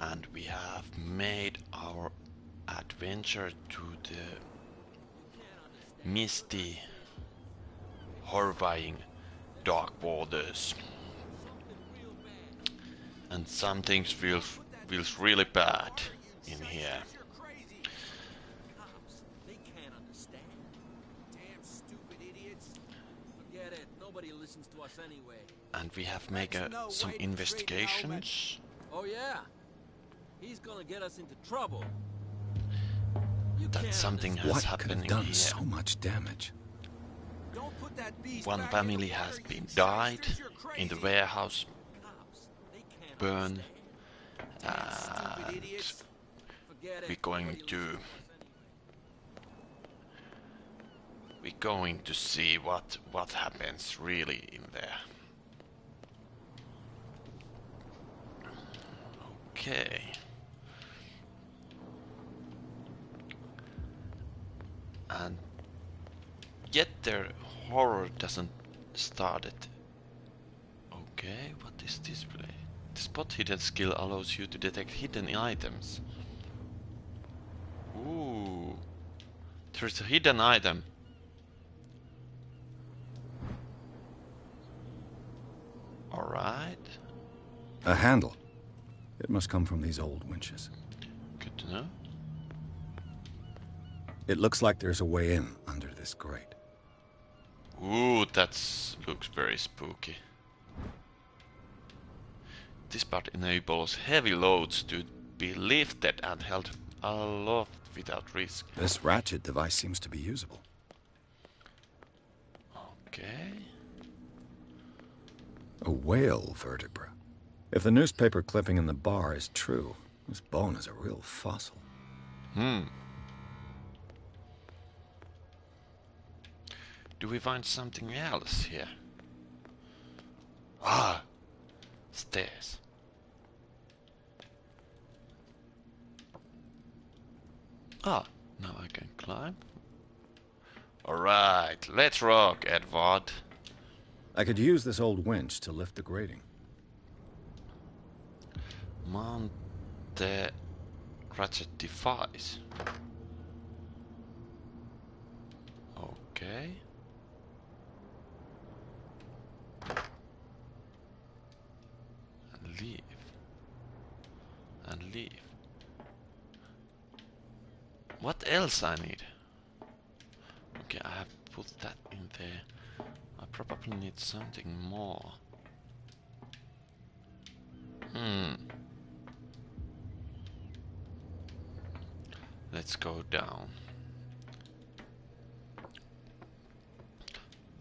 And we have made our adventure to the misty, horrifying dark waters. And some things feels really bad in here. And we have made some investigations. Oh yeah, he's gonna get us into trouble. That something has happened done here. So much damage. One family has been died in the warehouse burn, and we're going to see what happens really in there. Okay. And yet their horror doesn't start it. Okay, what is this play? The spot hidden skill allows you to detect hidden items. Ooh. There's a hidden item. Alright. A handle. It must come from these old winches. Good to know. It looks like there's a way in under this grate. Ooh, that looks very spooky. This part enables heavy loads to be lifted and held aloft without risk. This ratchet device seems to be usable. Okay. A whale vertebra. If the newspaper clipping in the bar is true, this bone is a real fossil. Do we find something else here? Ah! Stairs. Ah, now I can climb. Alright, let's rock, Edward. I could use this old winch to lift the grating. Mount the ratchet device. Okay. And leave. And leave. What else I need? Okay, I have put that in there. I probably need something more. Let's go down.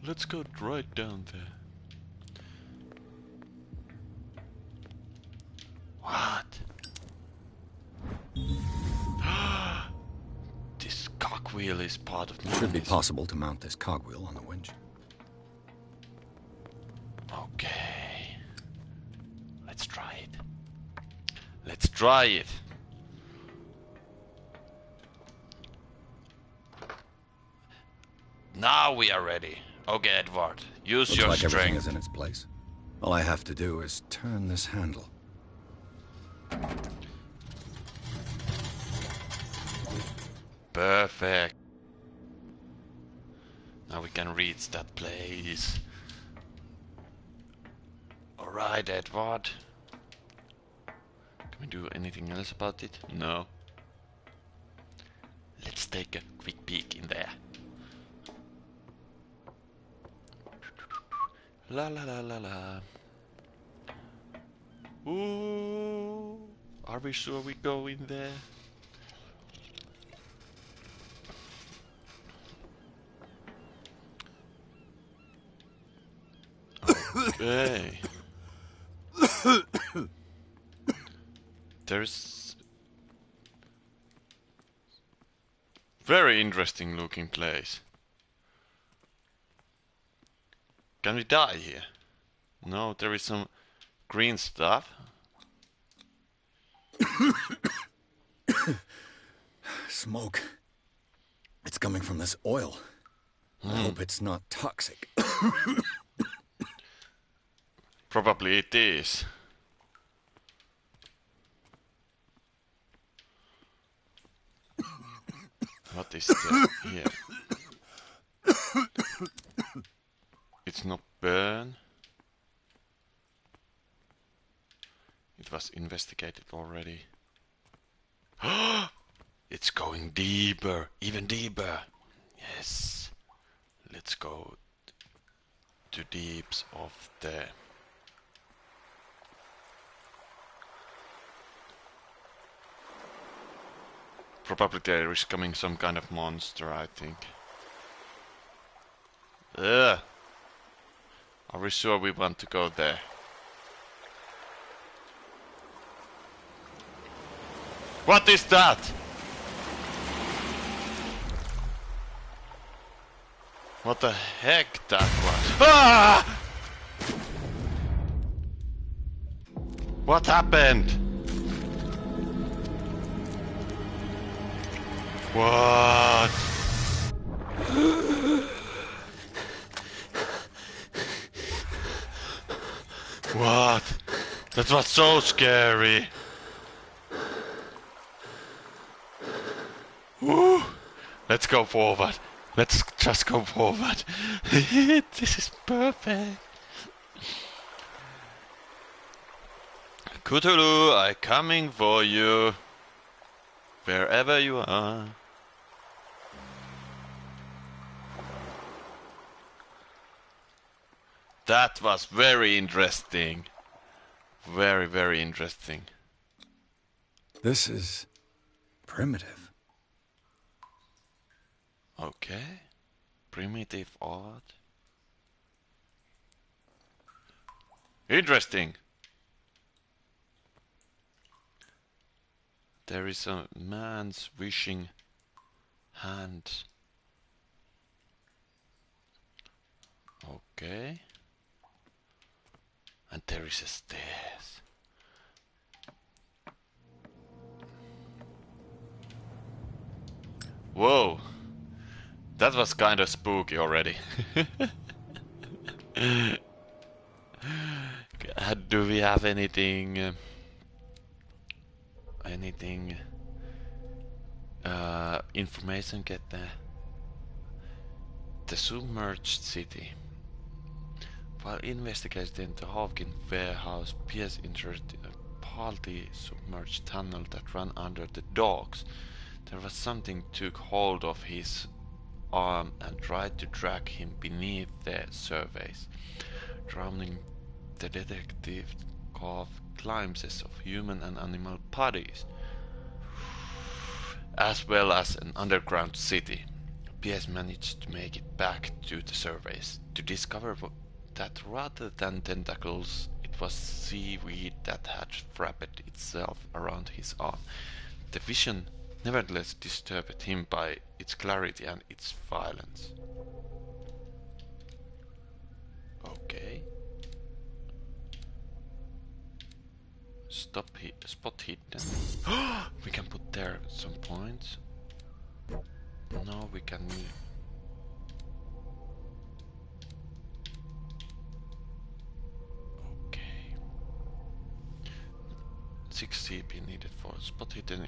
Let's go right down there. What? This cogwheel is part of me. It should be possible to mount this cogwheel on the winch. Okay. Let's try it. Let's try it. Now we are ready. Okay, Edward, use Looks your like everything strength. is in its place. All I have to do is turn this handle. Perfect. Now we can reach that place. Alright, Edward. Can we do anything else about it? No. Let's take a quick peek in there. La la la la la. Ooh, are we sure we go in there? Okay. There's very interesting looking place. Can we die here? No, there is some green stuff. Smoke. It's coming from this oil. I hope it's not toxic. Probably it is. What is the here? It's not burn. It was investigated already. It's going deeper, even deeper. Yes. Let's go to deeps of the... Probably there is coming some kind of monster, I think. Ugh. Are we sure we want to go there? What is that? What the heck that was? Ah! What happened? What? What? That was so scary. Woo. Let's go forward. Let's just go forward. This is perfect. Cthulhu, I'm coming for you. Wherever you are. That was very interesting. Very, very interesting. This is primitive. Okay. Primitive art. Interesting. There is a man's wishing hand. Okay. And there is a stairs. Whoa. That was kind of spooky already. Do we have anything... information get there? The submerged city. While investigating the Hawkin warehouse, Pierce entered a partly submerged tunnel that ran under the docks. There was something took hold of his arm and tried to drag him beneath the surface. Drowning, the detective carved glimpses of human and animal bodies, as well as an underground city. Pierce managed to make it back to the surface to discover that rather than tentacles, it was seaweed that had wrapped itself around his arm. The vision nevertheless disturbed him by its clarity and its violence. Okay. Spot hidden. We can put there some points. No, we can... Okay. 6 CP needed for spot hidden.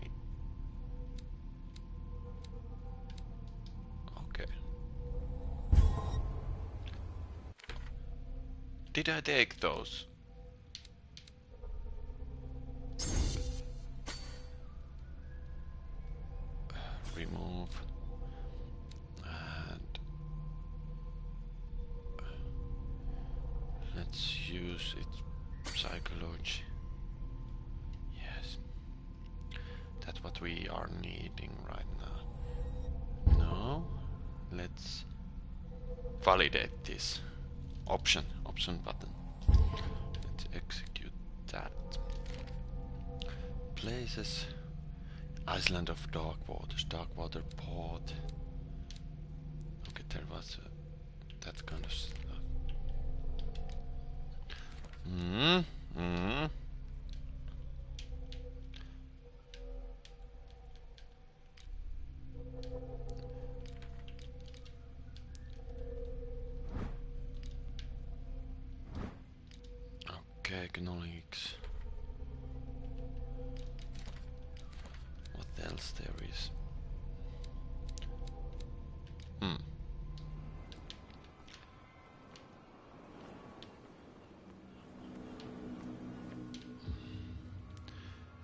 Okay. Did I take those? Remove. And let's use its psychology. Yes. That's what we are needing right now. No. Let's validate this option button. Let's execute that. Places. Island of Dark Waters, Darkwater Port. Okay, there was that kind of stuff. Okay, economics. What else there is? Hmm.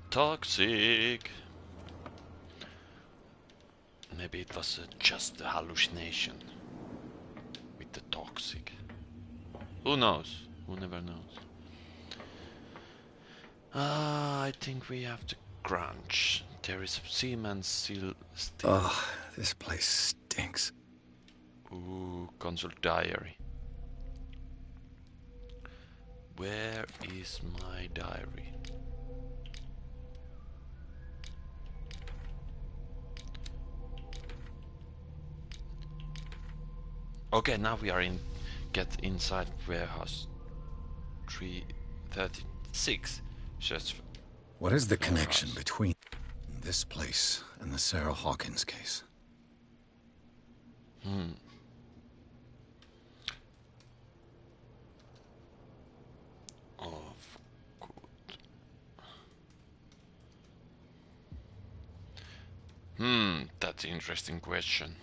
Toxic. Maybe it was just a hallucination with the toxic. Who knows? Who never knows? I think we have to crunch. There is a seaman still. Ugh, this place stinks. Ooh, consult diary. Where is my diary? Okay, now we are in. Get inside warehouse 336. Just. What is the connection between this place and the Sarah Hawkins case? Of course. That's an interesting question.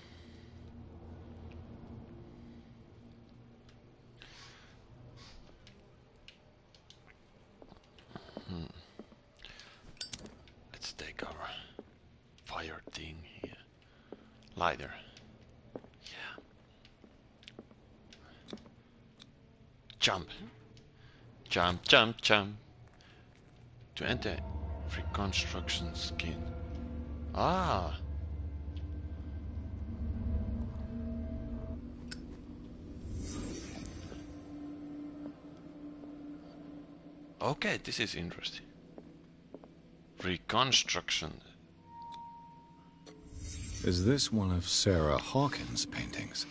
Let's take our fire thing here. Lighter. Yeah. Jump. Jump, jump, jump. To enter reconstruction skin. Ah. Okay, this is interesting. Reconstruction. Is this one of Sarah Hawkins' paintings?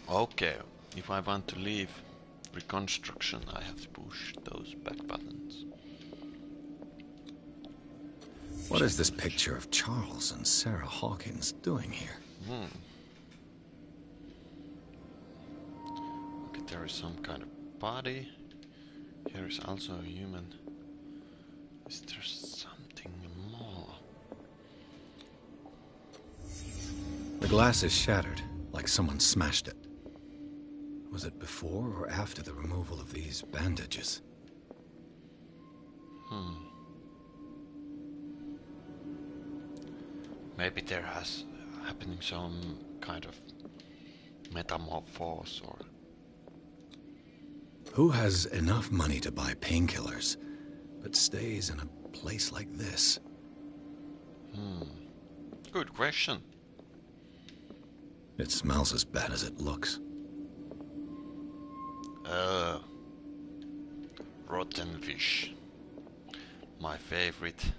Okay, if I want to leave reconstruction, I have to push those back buttons. What is this picture of Charles and Sarah Hawkins doing here? Okay, there is some kind of body. Here is also a human. Is there something more? The glass is shattered, like someone smashed it. Was it before or after the removal of these bandages? Maybe there has happening some kind of metamorphose or... Who has enough money to buy painkillers, but stays in a place like this? Good question. It smells as bad as it looks. Rotten fish. My favorite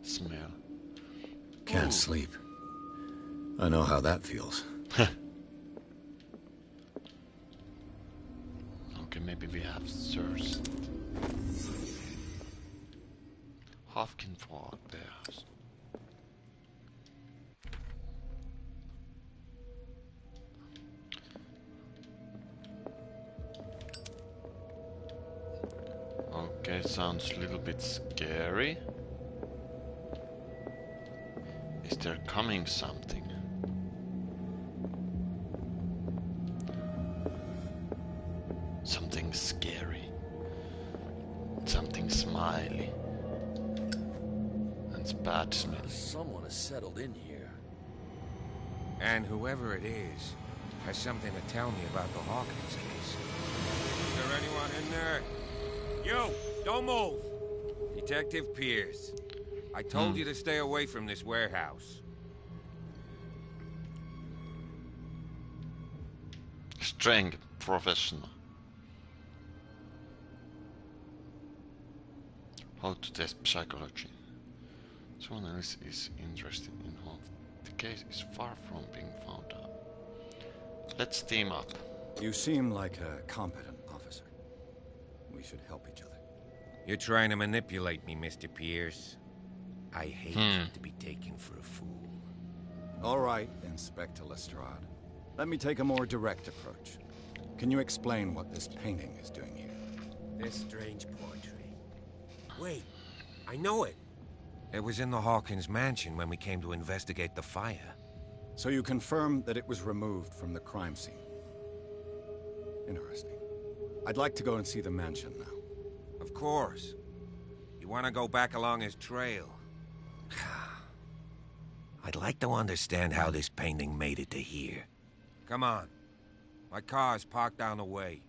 smell. Can't sleep. I know how that feels. Okay, maybe we have searched Hofkinford Bears. Okay, sounds a little bit scary. Is there coming something? Something scary. Something smiley. And it's bad smelling. Someone has settled in here. And whoever it is has something to tell me about the Hawkins case. Is there anyone in there? You! Don't move! Detective Pierce. I told you to stay away from this warehouse. Strength, professional. How to test psychology. Someone else is interested in how the case is far from being found out. Let's team up. You seem like a competent officer. We should help each other. You're trying to manipulate me, Mr. Pierce. I hate to be taken for a fool. All right, Inspector Lestrade. Let me take a more direct approach. Can you explain what this painting is doing here? This strange poetry. Wait, I know it. It was in the Hawkins mansion when we came to investigate the fire. So you confirm that it was removed from the crime scene. Interesting. I'd like to go and see the mansion now. Of course. You want to go back along his trail? I'd like to understand how this painting made it to here. Come on. My car's parked down the way.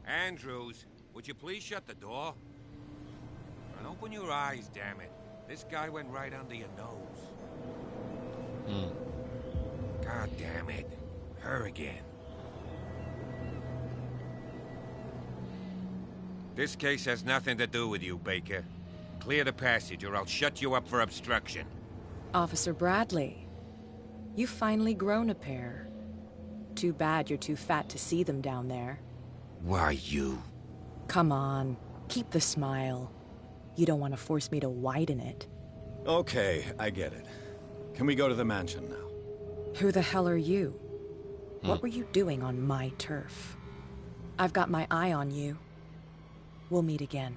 Andrews, would you please shut the door? And open your eyes, damn it. This guy went right under your nose. God damn it. Her again. This case has nothing to do with you, Baker. Clear the passage or I'll shut you up for obstruction. Officer Bradley, you've finally grown a pair. Too bad you're too fat to see them down there. Why, you... Come on, keep the smile. You don't want to force me to widen it. Okay, I get it. Can we go to the mansion now? Who the hell are you? What were you doing on my turf? I've got my eye on you. We'll meet again.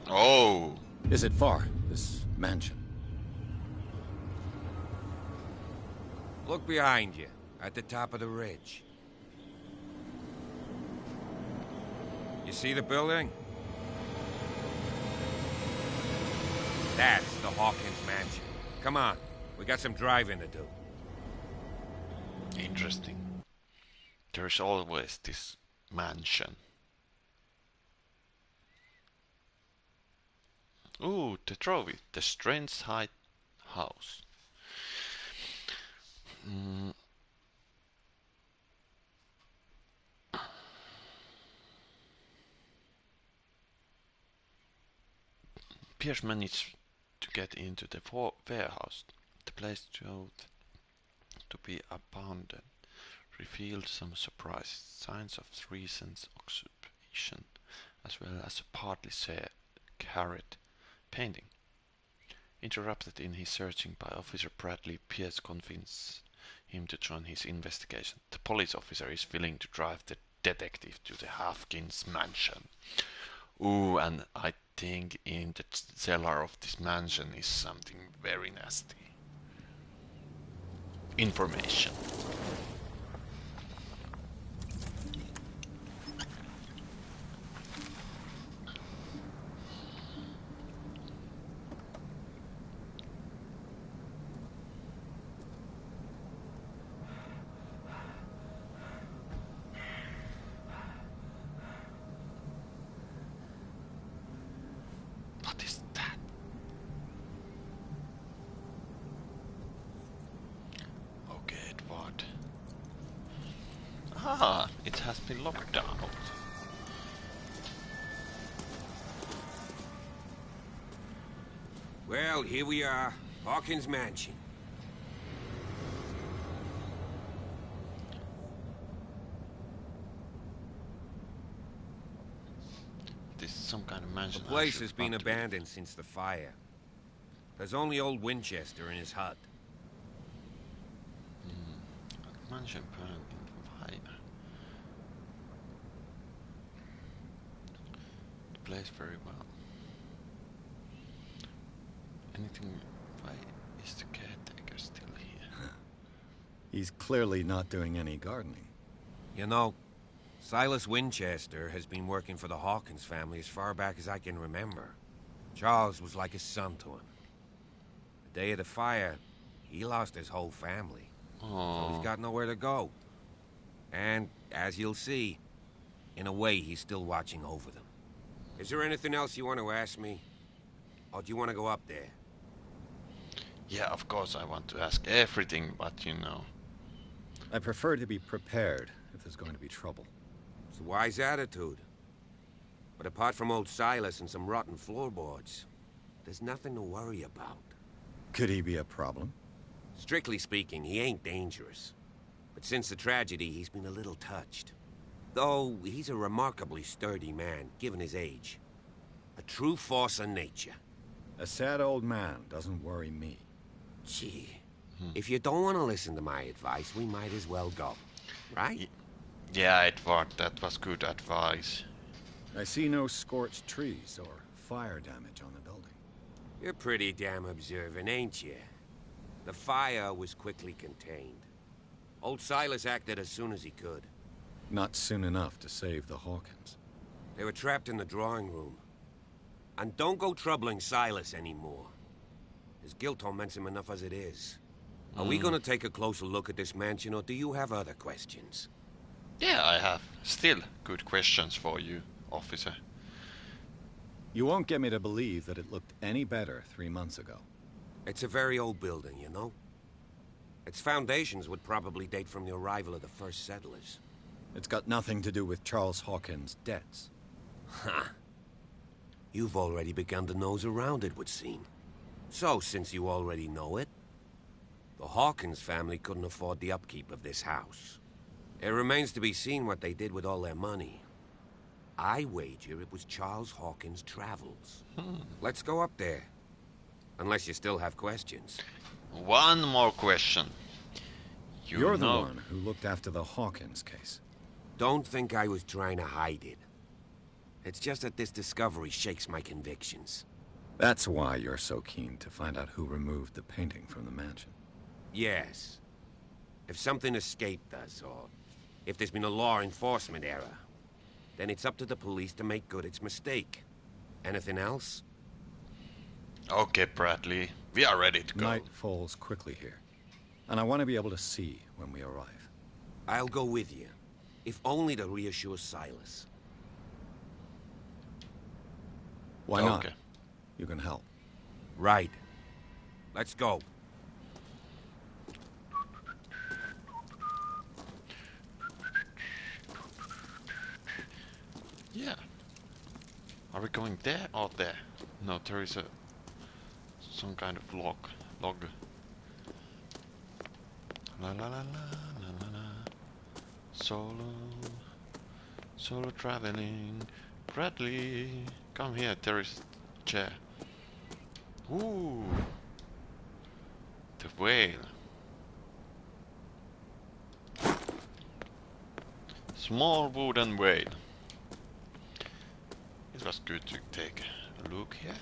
Oh! Is it far, this mansion? Look behind you, at the top of the ridge. You see the building? That's the Hawkins mansion. Come on, we got some driving to do. Interesting. There's always this mansion. Ooh, the trophy. The Strange Height House. Pierce managed to get into the warehouse. The place showed to be abandoned. Revealed some surprise signs of recent occupation, as well as a partly carried painting. Interrupted in his searching by Officer Bradley, Pierce convinced him to join his investigation. The police officer is willing to drive the detective to the Hawkins mansion. Ooh, and I think in the cellar of this mansion is something very nasty. Information. What is that? Okay, Edward. Ah, it has been locked out. Well, here we are. Hawkins mansion. This is some kind of mansion. The place has been abandoned since the fire. There's only old Winchester in his hut. Mansion burned in fire. The place very well. Anything? Why is the caretaker still here? He's clearly not doing any gardening. You know, Silas Winchester has been working for the Hawkins family as far back as I can remember. Charles was like a son to him. The day of the fire, he lost his whole family. So he's got nowhere to go. And, as you'll see, in a way, he's still watching over them. Is there anything else you want to ask me? Or do you want to go up there? Yeah, of course I want to ask everything, but you know. I prefer to be prepared if there's going to be trouble. It's a wise attitude. But apart from old Silas and some rotten floorboards, there's nothing to worry about. Could he be a problem? Strictly speaking, he ain't dangerous. But since the tragedy, he's been a little touched. Though, he's a remarkably sturdy man, given his age. A true force of nature. A sad old man doesn't worry me. Gee, if you don't want to listen to my advice, we might as well go. Right? Yeah, Edward, that was good advice. I see no scorched trees or fire damage on the building. You're pretty damn observant, ain't you? The fire was quickly contained. Old Silas acted as soon as he could. Not soon enough to save the Hawkins. They were trapped in the drawing room. And don't go troubling Silas anymore. His guilt torments him enough as it is. Are we gonna take a closer look at this mansion, or do you have other questions? Yeah, I have still good questions for you, officer. You won't get me to believe that it looked any better 3 months ago. It's a very old building, you know? Its foundations would probably date from the arrival of the first settlers. It's got nothing to do with Charles Hawkins' debts. Ha! You've already begun to nose around, it would seem. So, since you already know it, the Hawkins family couldn't afford the upkeep of this house. It remains to be seen what they did with all their money. I wager it was Charles Hawkins' travels. Let's go up there. Unless you still have questions. One more question. You're the one who looked after the Hawkins case. Don't think I was trying to hide it. It's just that this discovery shakes my convictions. That's why you're so keen to find out who removed the painting from the mansion. Yes. If something escaped us, or if there's been a law enforcement error, then it's up to the police to make good its mistake. Anything else? Okay, Bradley, we are ready to go. Night falls quickly here, and I want to be able to see when we arrive. I'll go with you, if only to reassure Silas. Why not? Okay. You can help. Right. Let's go. Yeah. Are we going there or there? No, there is some kind of log. La la la la la la la. Solo traveling. Bradley, come here. There is chair. Ooh, the whale. Small wooden whale. It was good to take a look here.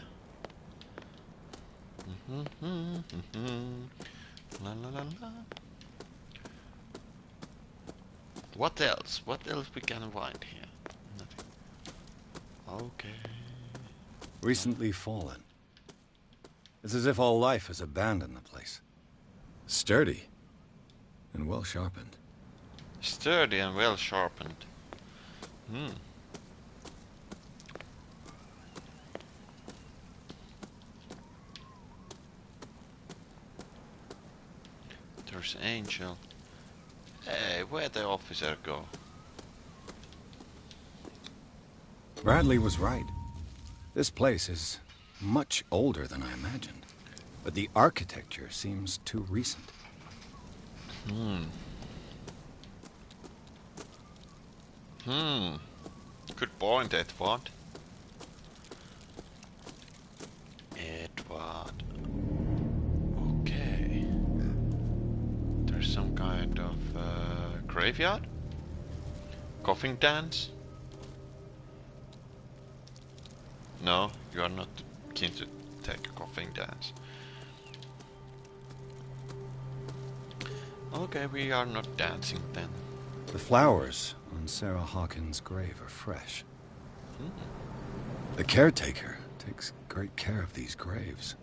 La la la la. What else? What else we can find here? Nothing. Okay. Recently fallen. It's as if all life has abandoned the place. Sturdy and well sharpened. Sturdy and well sharpened. There's Angel. Hey, where'd the officer go? Bradley was right. This place is much older than I imagined. But the architecture seems too recent. Good point, Edward. Edward. Okay. There's some kind of graveyard? Coughing dance? No, you are not keen to take a coughing dance. Okay, we are not dancing then. The flowers on Sarah Hawkins' grave are fresh. The caretaker takes great care of these graves.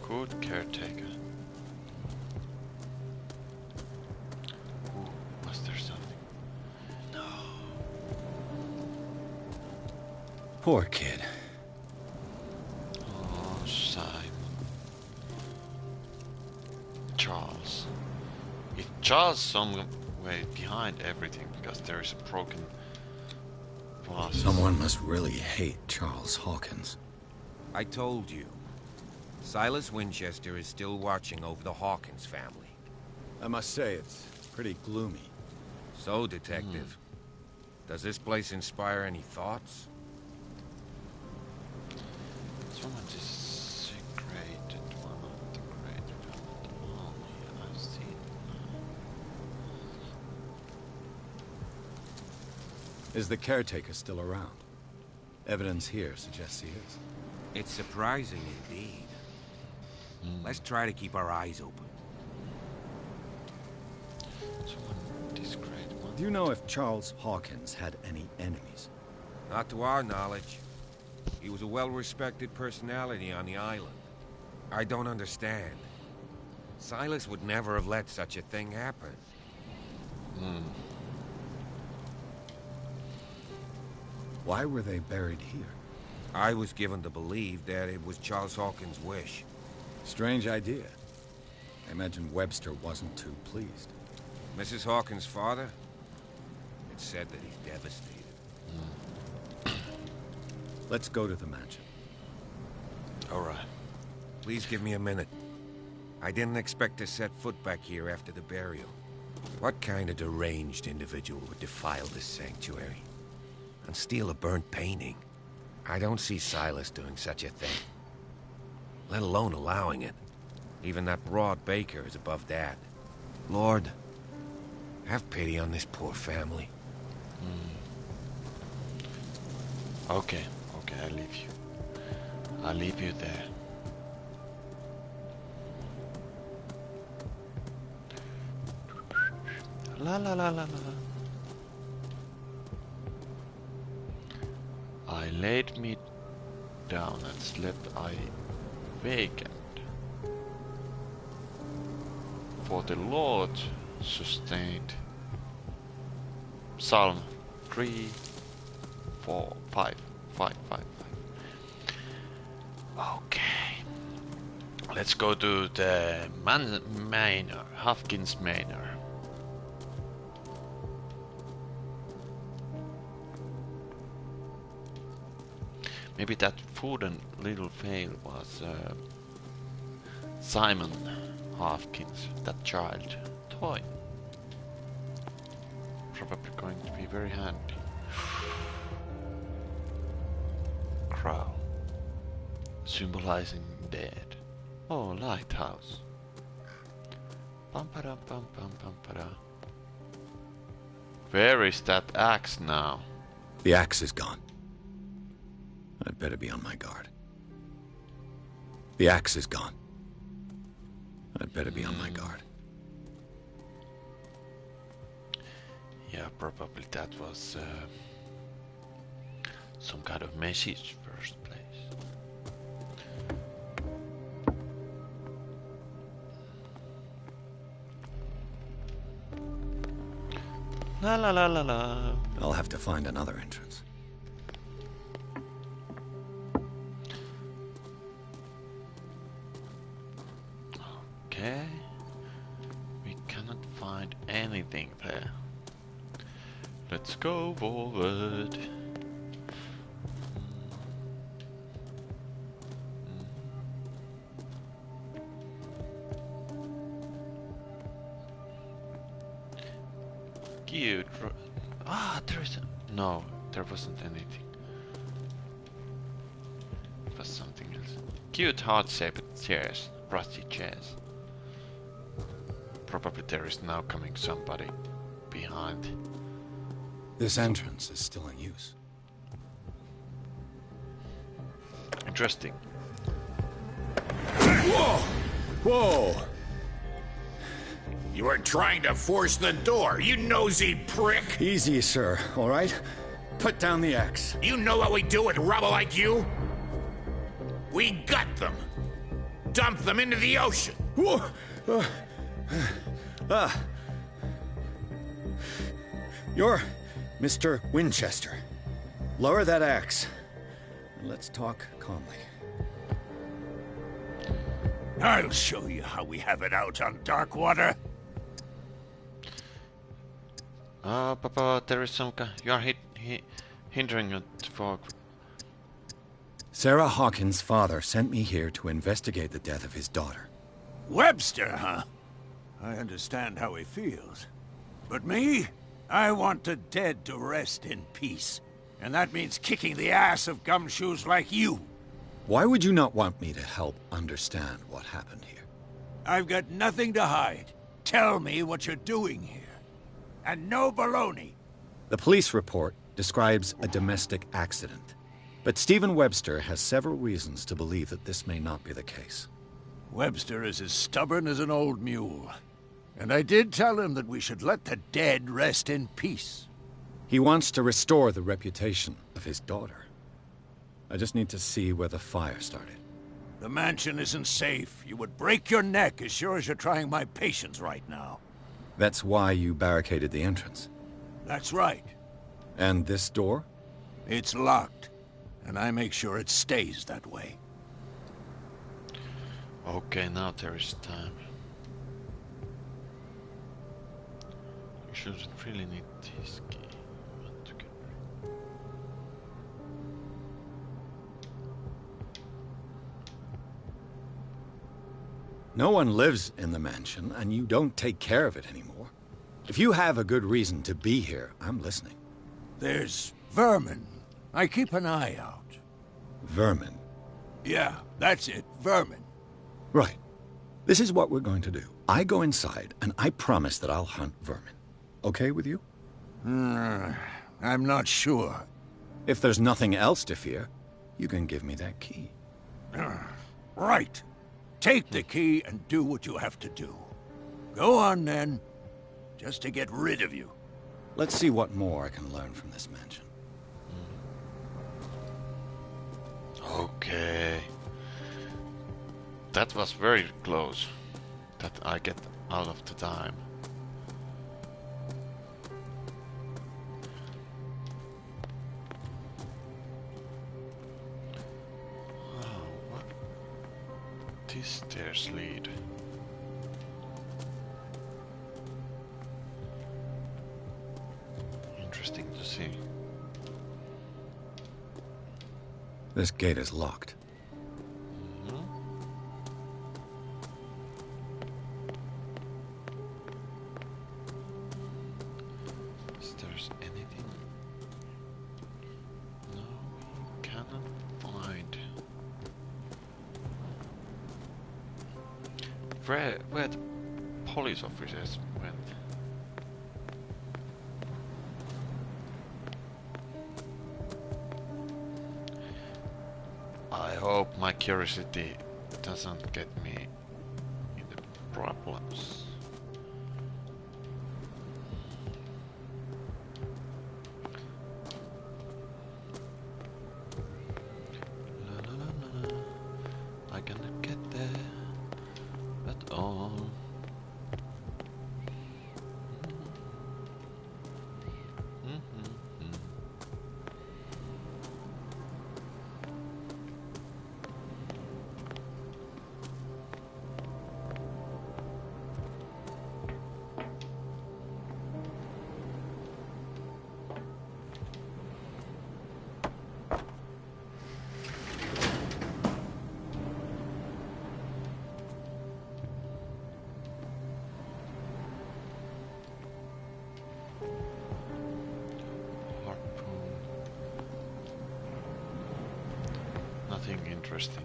Good caretaker. Ooh, was there something? No. Poor kid. Oh, Simon. Charles. If Charles somewhere behind everything because there is a broken vase. Someone must really hate Charles Hawkins. I told you. Silas Winchester is still watching over the Hawkins family. I must say, it's pretty gloomy. So, Detective, does this place inspire any thoughts? Someone desecrated one of the great family. I see. Is the caretaker still around? Evidence here suggests he is. It's surprising indeed. Let's try to keep our eyes open. Someone discreet one. Do you know if Charles Hawkins had any enemies? Not to our knowledge. He was a well-respected personality on the island. I don't understand. Silas would never have let such a thing happen. Why were they buried here? I was given to believe that it was Charles Hawkins' wish. Strange idea. I imagine Webster wasn't too pleased. Mrs. Hawkins' father? It's said that he's devastated. Let's go to the mansion. Alright. Please give me a minute. I didn't expect to set foot back here after the burial. What kind of deranged individual would defile this sanctuary? And steal a burnt painting? I don't see Silas doing such a thing. Let alone allowing it. Even that broad baker is above that. Lord, have pity on this poor family. Okay, I leave you. I leave you there. La la la la la. I laid me down and slept I vacant. For the Lord sustained. Psalm 3, 4, 5, 5, 5, 5. Okay. Let's go to the manor, Hawkins Manor. Maybe that food and little fail was Simon Hawkins, that child toy. Probably going to be very handy. Crow, symbolizing dead. Oh, lighthouse. Pum pum pum pum pum. Where is that axe now? The axe is gone. I'd better be on my guard. The axe is gone. I'd better be on my guard. Yeah, probably that was some kind of message first place. La la la la la. I'll have to find another entrance. Okay. We cannot find anything there. Let's go forward. Cute. There is no, there wasn't anything. It was something else. Cute heart-shaped chairs, rusty chairs. Probably there is now coming somebody behind. This entrance is still in use. Interesting. Whoa! Whoa! You were trying to force the door, you nosy prick! Easy, sir, all right? Put down the axe. You know what we do with rubble like you? We gut them. Dump them into the ocean. Whoa! You're Mr. Winchester. Lower that axe. And let's talk calmly. I'll show you how we have it out on Darkwater. Papa, there is some you are hindering it for. Sarah Hawkins' father sent me here to investigate the death of his daughter. Webster, huh? I understand how he feels. But me? I want the dead to rest in peace. And that means kicking the ass of gumshoes like you. Why would you not want me to help understand what happened here? I've got nothing to hide. Tell me what you're doing here. And no baloney. The police report describes a domestic accident. But Stephen Webster has several reasons to believe that this may not be the case. Webster is as stubborn as an old mule. And I did tell him that we should let the dead rest in peace. He wants to restore the reputation of his daughter. I just need to see where the fire started. The mansion isn't safe. You would break your neck as sure as you're trying my patience right now. That's why you barricaded the entrance. That's right. And this door? It's locked, and I make sure it stays that way. Okay, now there is time. You should really need this key. No one lives in the mansion, and you don't take care of it anymore. If you have a good reason to be here, I'm listening. There's vermin. I keep an eye out. Vermin? Yeah, that's it, vermin. Right. This is what we're going to do. I go inside, and I promise that I'll hunt vermin. Okay with you? I'm not sure. If there's nothing else to fear, you can give me that key. Right. Take the key and do what you have to do. Go on, then. Just to get rid of you. Let's see what more I can learn from this mansion. Okay. That was very close. That I get all of the time. Oh, what? These stairs lead. Interesting to see. This gate is locked. Is there anything? No, we cannot find. Where the police officers went? I hope my curiosity doesn't get me into problems. La, la, la, la, la. I cannot get there at all. Nothing interesting.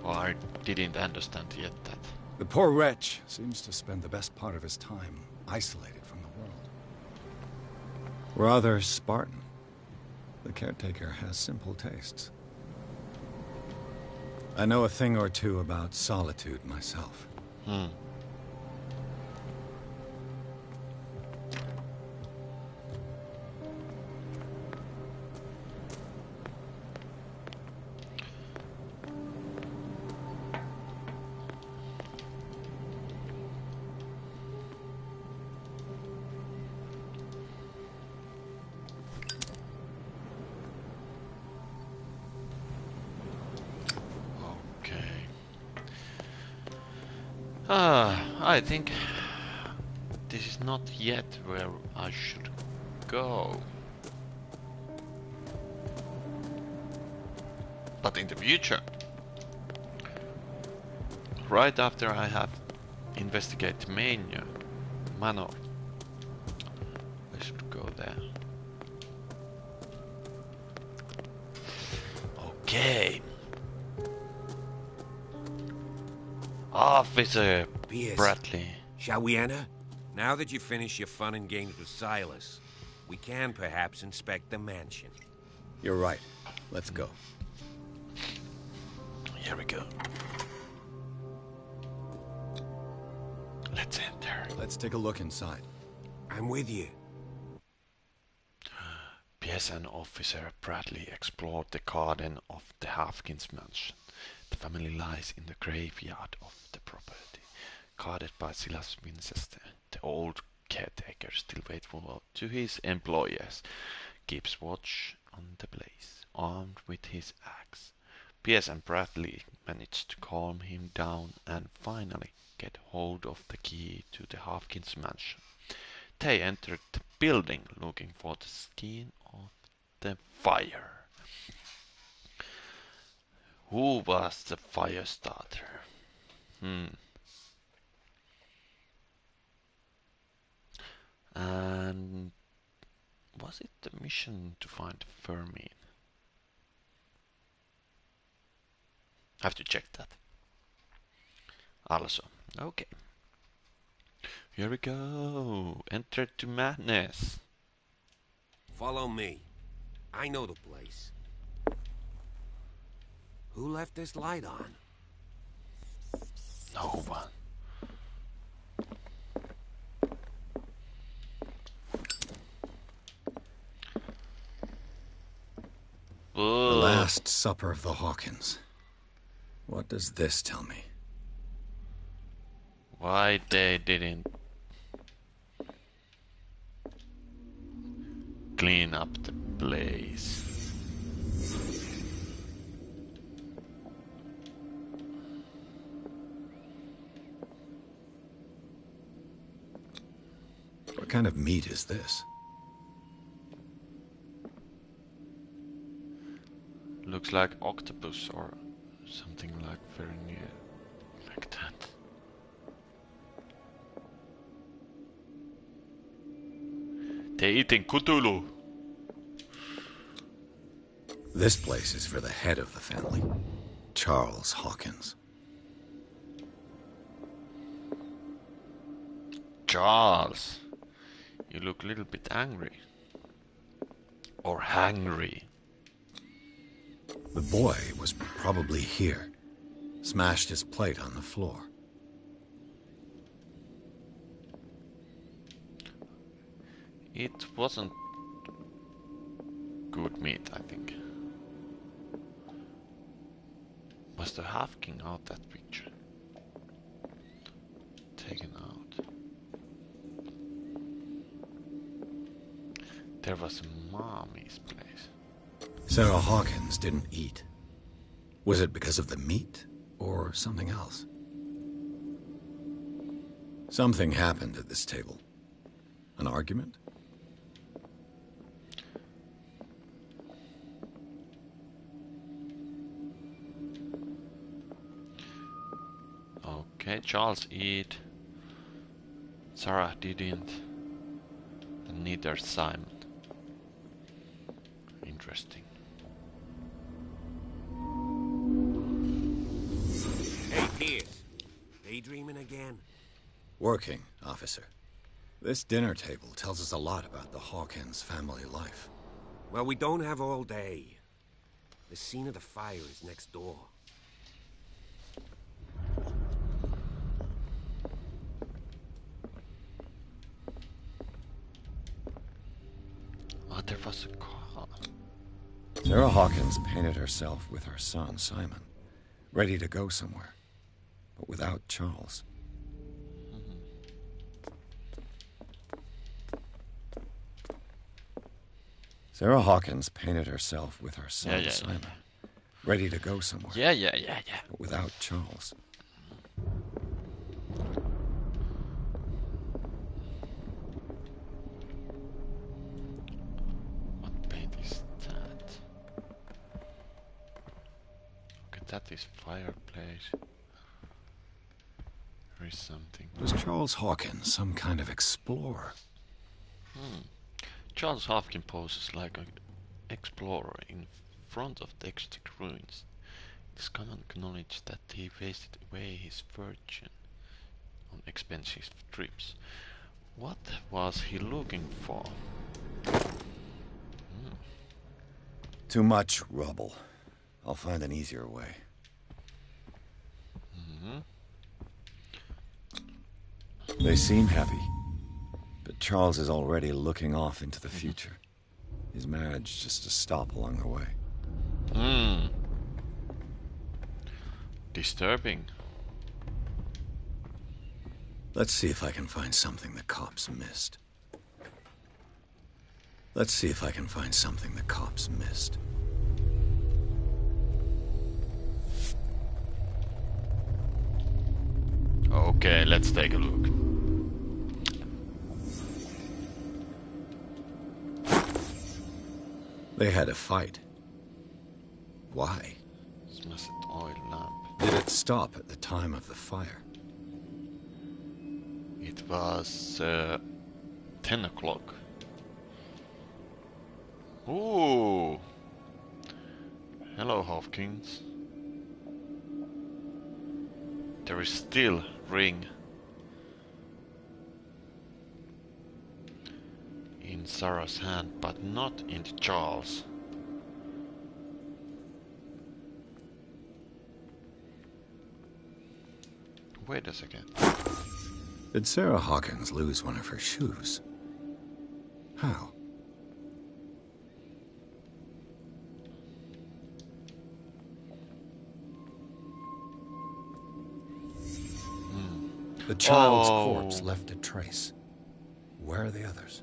Well, I didn't understand yet that. The poor wretch seems to spend the best part of his time isolated from the world. Rather Spartan. The caretaker has simple tastes. I know a thing or two about solitude myself. I think this is not yet where I should go. But in the future, right after I have investigated Manor, I should go there. Okay. Officer P.S. Bradley. Shall we enter? Now that you finish your fun and games with Silas, we can perhaps inspect the mansion. You're right. Let's go. Here we go. Let's enter. Let's take a look inside. I'm with you. PSN officer Bradley explored the garden of the Hopkins mansion. The family lies in the graveyard of the property, guarded by Silas Winchester. The old caretaker, still faithful to his employers, keeps watch on the place, armed with his axe. Pierce and Bradley manage to calm him down and finally get hold of the key to the Hopkins mansion. They entered the building looking for the skin of the fire. Who was the fire starter? And was it the mission to find Fermin? Have to check that. Also, okay. Here we go. Enter to madness. Follow me. I know the place. Who left this light on? No one. The Last Supper of the Hawkins. What does this tell me? Why they didn't clean up the place? What kind of meat is this? Looks like octopus or something like very near like that. They're eating Cthulhu. This place is for the head of the family, Charles Hawkins. Charles, you look a little bit angry. Or hangry. The boy was probably here. Smashed his plate on the floor. It wasn't good meat, I think. Must have Hafking out that picture. Taken out. There was a mommy's place. Sarah Hawkins didn't eat. Was it because of the meat or something else? Something happened at this table. An argument? Okay, Charles eat. Sarah didn't. And neither Simon. Interesting. Hey, Pierce. Daydreaming again? Working, officer. This dinner table tells us a lot about the Hawkins family life. Well, we don't have all day. The scene of the fire is next door. Oh, there was a car. Sarah Hawkins painted herself with her son, Simon, ready to go somewhere, but without Charles. Sarah Hawkins painted herself with her son, Simon, ready to go somewhere. Yeah. But without Charles. What paint is that? Okay, that is fireplace. There is something. Was Charles Hawkins some kind of explorer? Charles Hopkins poses like an explorer in front of the extinct ruins. It is common knowledge that he wasted away his fortune on expensive trips. What was he looking for? Too much rubble. I'll find an easier way. They seem heavy, but Charles is already looking off into the future. He's managed just to stop along the way. Disturbing. Let's see if I can find something the cops missed. Let's see if I can find something the cops missed. Okay, let's take a look. They had a fight. Why? Smashed oil lamp. Did it stop at the time of the fire? It was 10 o'clock. Ooh. Hello, Hopkins. There is still ring in Sarah's hand, but not in Charles. Wait a second. Did Sarah Hawkins lose one of her shoes? How? The child's corpse left a trace. Where are the others?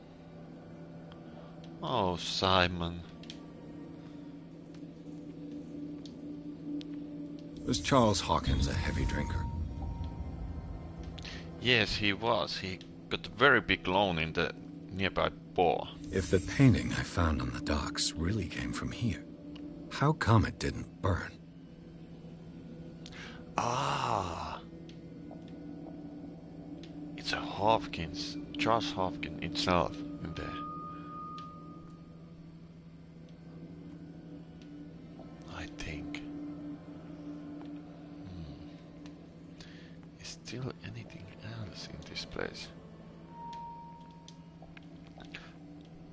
Oh, Simon. Was Charles Hawkins a heavy drinker? Yes, he was. He got a very big loan in the nearby bar. If the painting I found on the docks really came from here, how come it didn't burn? Ah. It's a Hopkins, Charles Hopkins himself in there. I think. Is still anything else in this place?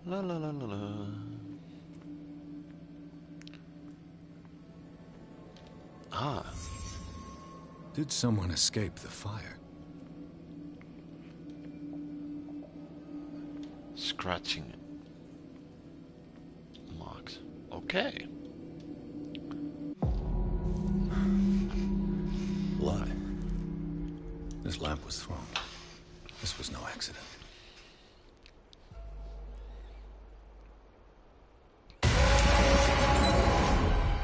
La la la la la. Ah. Did someone escape the fire? Scratching marks. Okay. Blood. This lamp was thrown. This was no accident.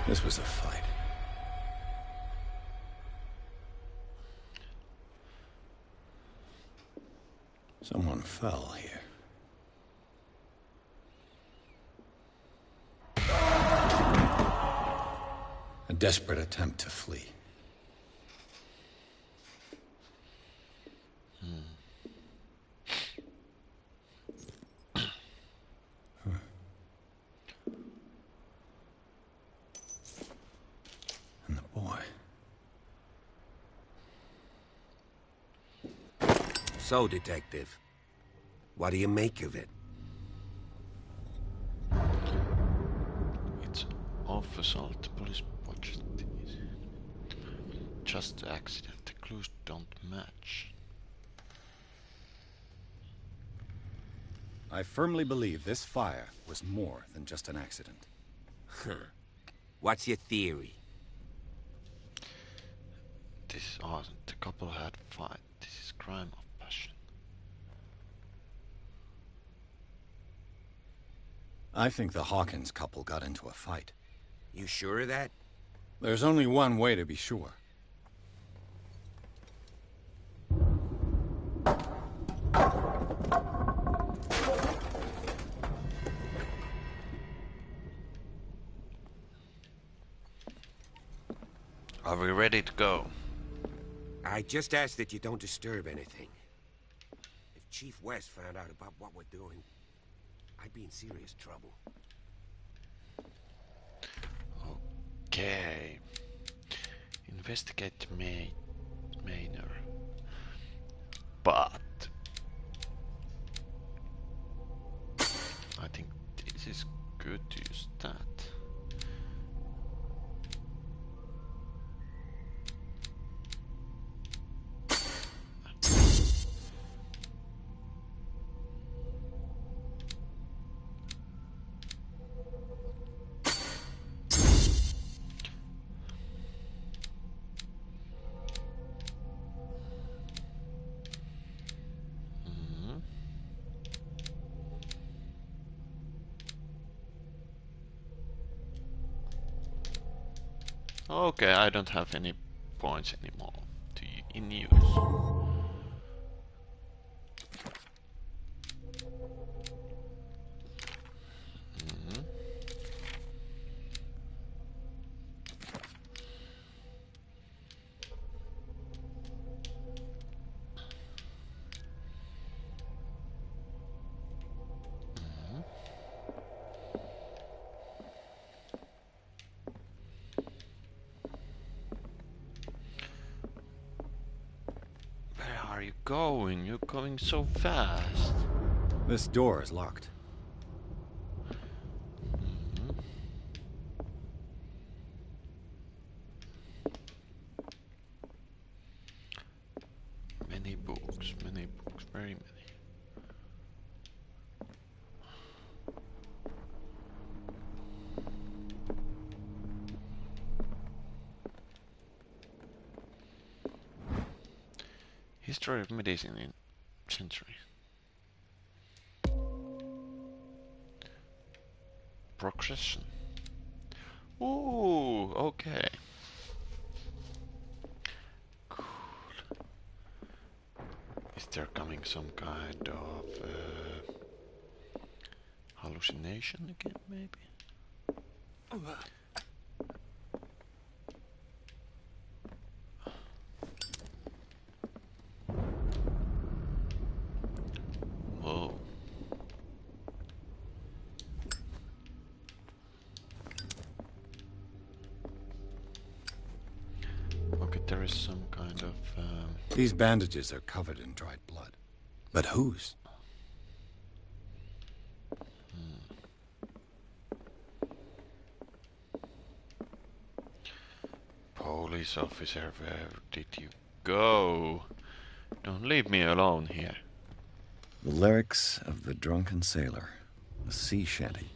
This was a fight. Someone fell here. A desperate attempt to flee. And the boy. So, Detective, what do you make of it? It's off assault. The police watched it. Just accident. The clues don't match. I firmly believe this fire was more than just an accident. What's your theory? This wasn't. The couple had fight. This is crime of passion. I think the Hawkins couple got into a fight. You sure of that? There's only one way to be sure. Are we ready to go? I just ask that you don't disturb anything. If Chief West found out about what we're doing, I'd be in serious trouble. Okay. Investigate Manor. But I think this is good to use that. Okay, I don't have any points anymore in use. Where are you going? You're going so fast. This door is locked. Many books, very many. History of medicine in century. Progression. Ooh, okay. Cool. Is there coming some kind of hallucination again, maybe? Whoa. Okay, there is some kind of... These bandages are covered in dried blood. But whose? Police officer, where did you go? Don't leave me alone here. The lyrics of the drunken sailor. A sea shanty.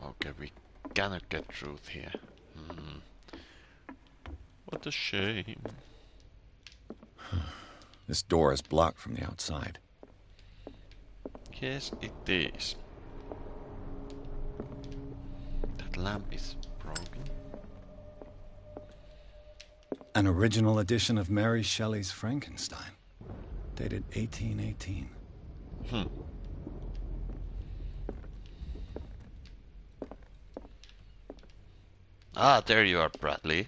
Okay, we cannot get truth here. What a shame. This door is blocked from the outside. Yes, it is. That lamp is broken. An original edition of Mary Shelley's Frankenstein, dated 1818. Ah, there you are, Bradley.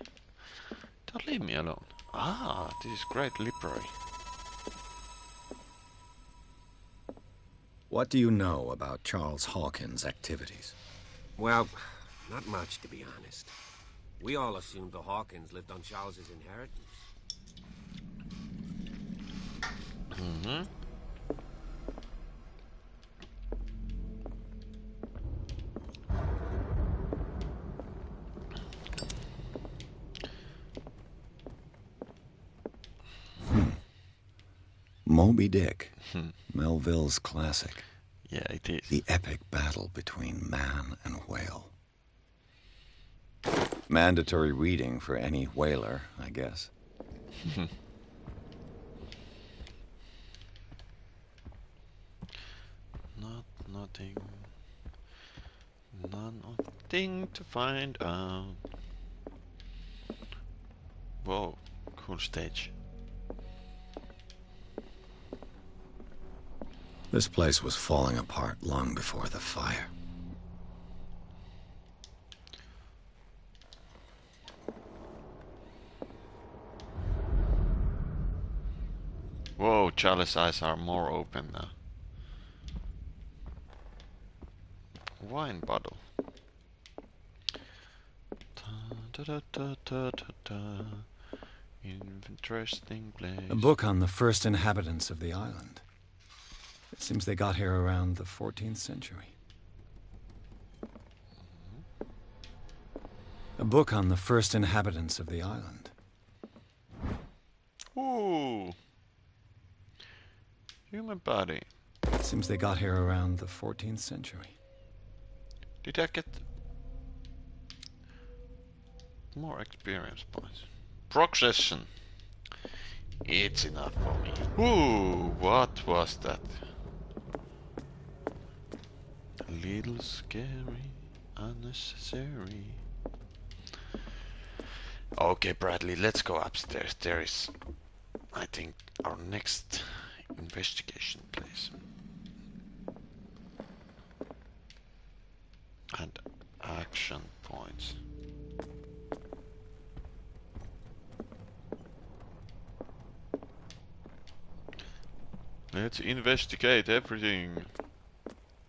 Don't leave me alone. Ah, this is great library. What do you know about Charles Hawkins' activities? Well, not much, to be honest. We all assumed the Hawkins lived on Charles's inheritance. Moby Dick, Melville's classic. Yeah, it is. The epic battle between man and whale. Mandatory reading for any whaler, I guess. Nothing. Nothing to find out. Whoa, cool stage. This place was falling apart long before the fire. Whoa, Charlie's eyes are more open now. wine bottle. Da, da, da, da, da, da. Interesting place. A book on the first inhabitants of the island. It seems they got here around the 14th century. A book on the first inhabitants of the island. Ooh. Human body. It seems they got here around the 14th century. Did I get more experience points? Progression. It's enough for me. Ooh, what was that? A little scary, unnecessary. Okay, Bradley, let's go upstairs. There is, I think, our next investigation place. And action points. Let's investigate everything.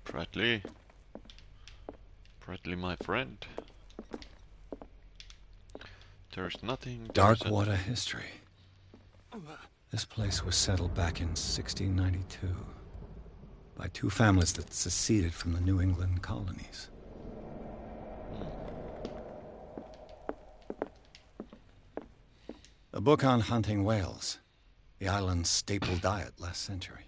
Bradley. Bradley, my friend. There's nothing. Darkwater history. This place was settled back in 1692 by two families that seceded from the New England colonies. A book on hunting whales, the island's staple diet last century.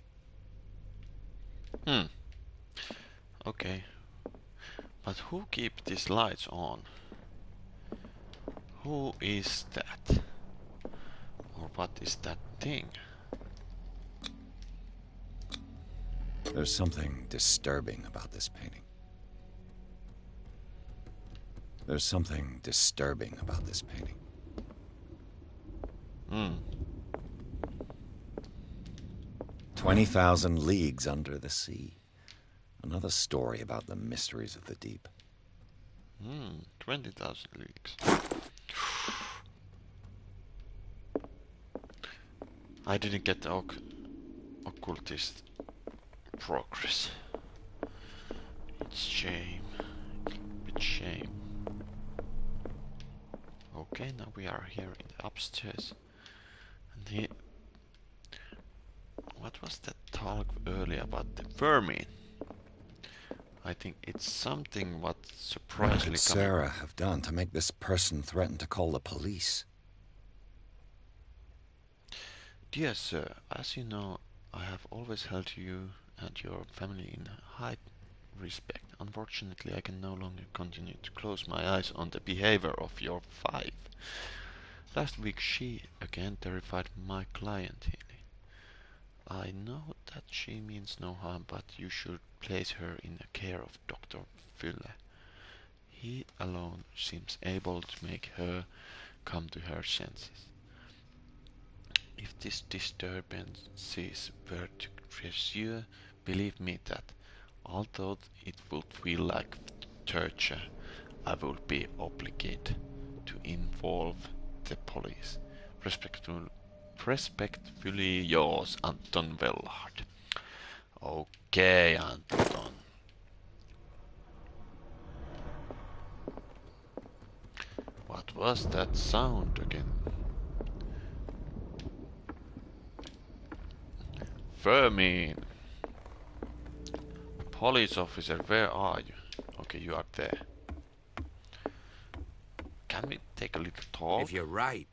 Okay. But who keep these lights on? Who is that? Or what is that thing? There's something disturbing about this painting. There's something disturbing about this painting. 20,000 leagues under the sea. Another story about the mysteries of the deep. 20,000 leagues. I didn't get the occultist progress. It's shame. It's shame. Okay, now we are here in the upstairs. And what was that talk earlier about the vermin? I think it's something what surprisingly. What could Sarah have done to make this person threaten to call the police? Dear sir, as you know, I have always held you and your family in high respect. Unfortunately, I can no longer continue to close my eyes on the behavior of your wife. Last week she again terrified my client Healy. I know that she means no harm, but you should place her in the care of Dr. Fuller. He alone seems able to make her come to her senses. If this disturbances were to pursue, believe me that, although it would feel like torture, I will be obligated to involve the police. Respectfully yours, Anton Wellhard. Okay, Anton. What was that sound again? Vermin. Police officer, where are you? Okay, you are there. Can we take a little talk? If you're right,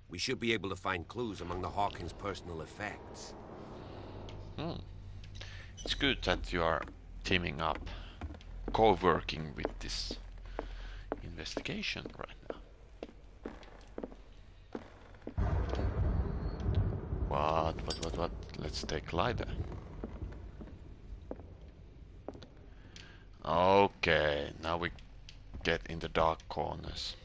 we should be able to find clues among the Hawkins' personal effects. It's good that you are teaming up, co-working with this investigation right now. What? Let's take Lyda. Okay, now we get in the dark corners.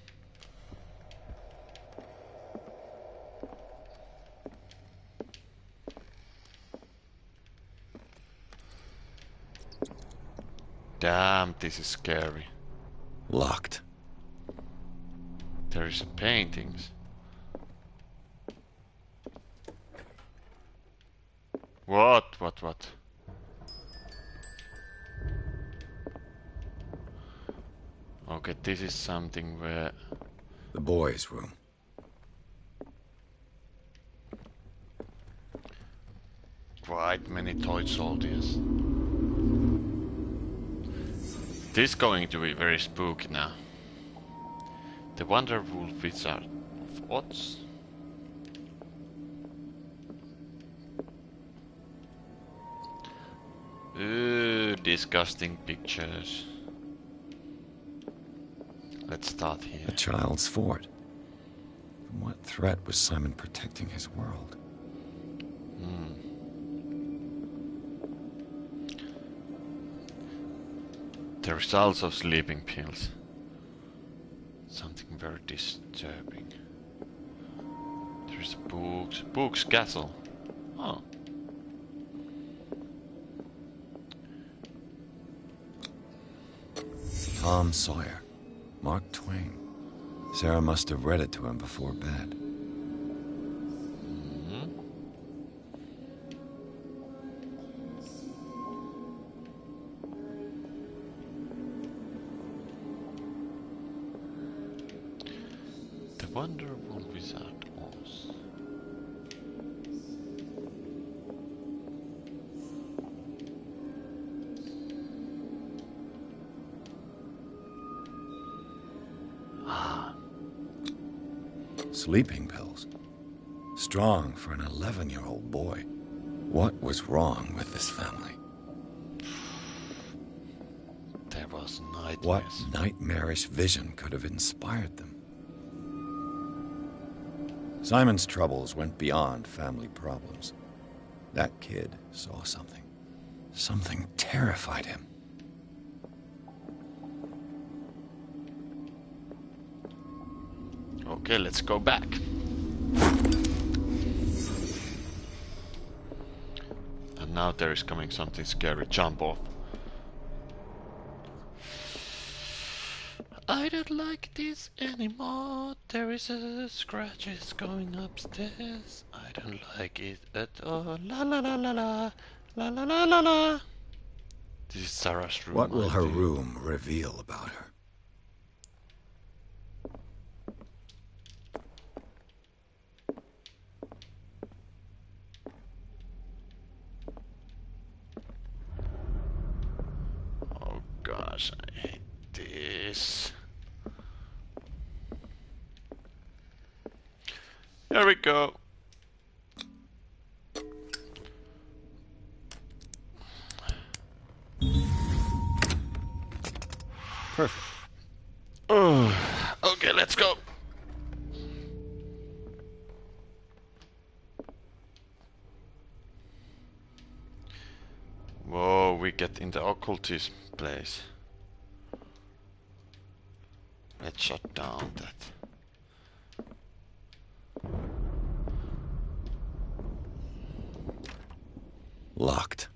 Damn, this is scary. Locked. There is paintings. What? this is something where... The boys' room. Quite many toy soldiers. This is going to be very spooky now. The Wonderful Wizard of Oz. Ooh, disgusting pictures. Let's start here. A child's fort. From what threat was Simon protecting his world? The results of sleeping pills. Something very disturbing. There's books. Books castle. Oh. Tom Sawyer. Mark Twain. Sarah must have read it to him before bed. The Wonderful Wizard Oz. Sleeping pills. Strong for an 11-year-old boy. What was wrong with this family? There was nightmares. What nightmarish vision could have inspired them? Simon's troubles went beyond family problems. That kid saw something. Something terrified him. Okay, let's go back. And now there is coming something scary. Jump off. I don't like this anymore. There is a scratches going upstairs. I don't like it at all. La la la la la. La la la la la. This is Sarah's room. What will I her think. room reveal about her? Oh gosh, I hate this. Here we go. Perfect. Okay, let's go. Whoa, we get in the occultist place. Let's shut down that. Locked.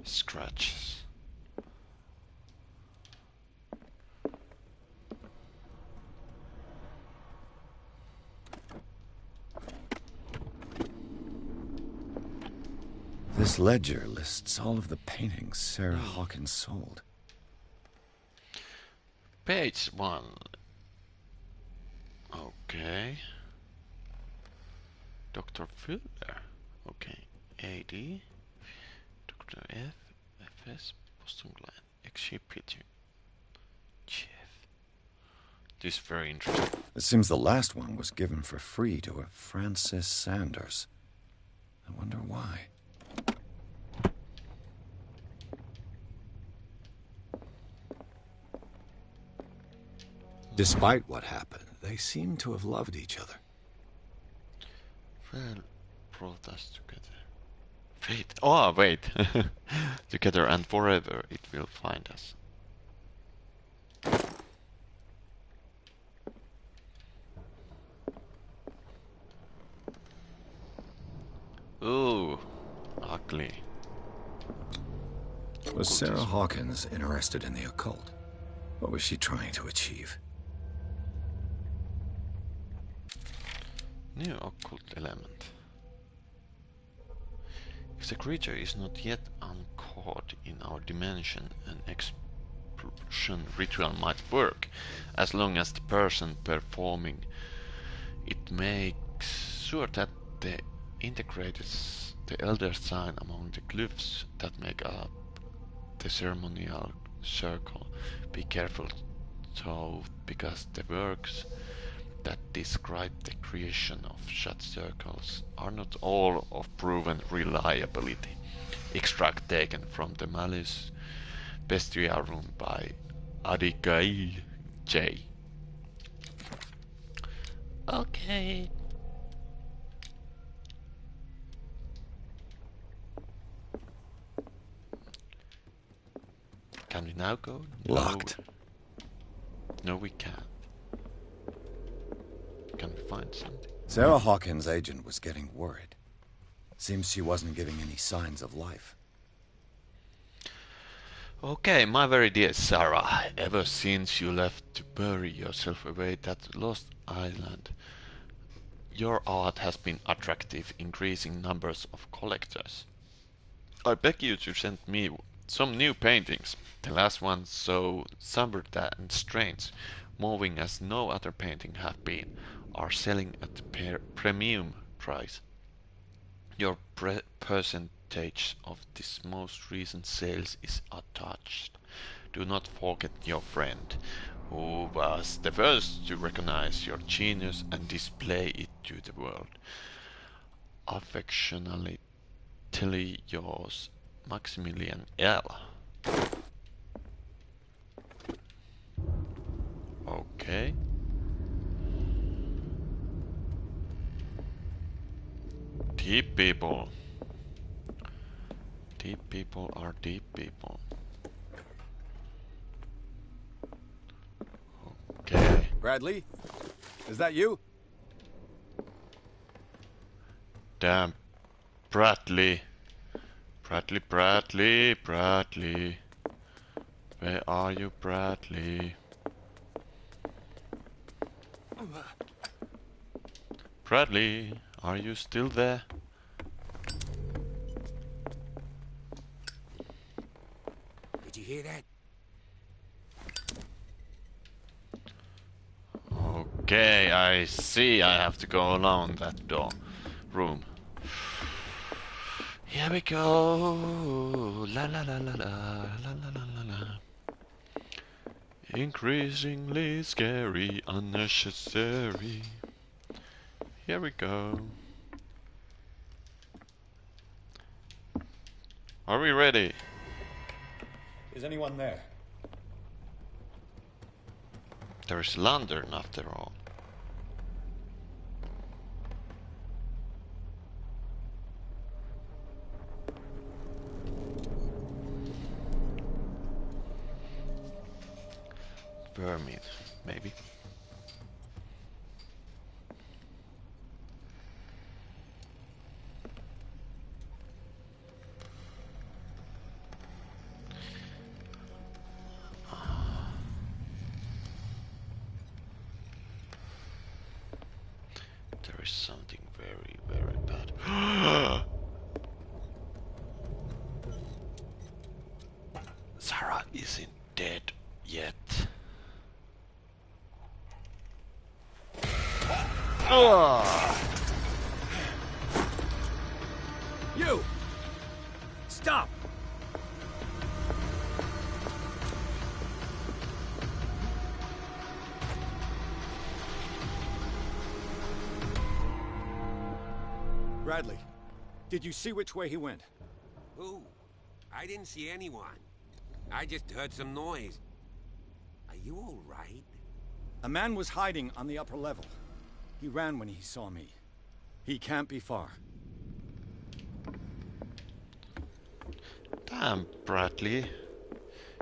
Scratches. This ledger lists all of the paintings Sarah Hawkins sold. Page 1. Okay. Dr. Fuller. Okay. AD. Dr. F. FS. Boston Glen. Exhibit. Chef. This is very interesting. It seems the last one was given for free to a Francis Sanders. I wonder why. Despite what happened, they seem to have loved each other. Well, brought us together. Fate. Oh, wait. Together and forever it will find us. Ooh, ugly. Was Sarah Hawkins interested in the occult? What was she trying to achieve? New occult element. If the creature is not yet uncaught in our dimension, an expulsion ritual might work, as long as the person performing it makes sure that the integrates the elder sign among the glyphs that make up the ceremonial circle. Be careful though, because the works that describe the creation of such circles are not all of proven reliability. Extract taken from the Malleus Bestiarum by Adigail J. Okay. Can we now go? Locked. No, we can't. Can we find something? Sarah Hawkins' agent was getting worried. Seems she wasn't giving any signs of life. Okay, my very dear Sarah, ever since you left to bury yourself away that lost island, your art has been attractive, increasing numbers of collectors. I beg you to send me some new paintings. The last one so somber and strange, moving as no other painting have been, are selling at premium price. Your percentage of this most recent sales is attached. Do not forget your friend, who was the first to recognize your genius and display it to the world. Affectionately yours, Maximilian L. Okay. Deep people. Deep people are deep people. Okay. Bradley? Is that you? Damn. Bradley. Bradley. Where are you, Bradley? Bradley, are you still there? Did you hear that? Okay, I see. I have to go along that door room. Here we go. La la la la la la la la la. Increasingly scary, unnecessary. Here we go. Are we ready? Is anyone there? There is a lantern after all. Vermin, maybe. There is something very, very bad. Sarah isn't dead yet. You! Stop! Bradley, did you see which way he went? Who? I didn't see anyone. I just heard some noise. Are you all right? A man was hiding on the upper level. He ran when he saw me. He can't be far. Damn, Bradley.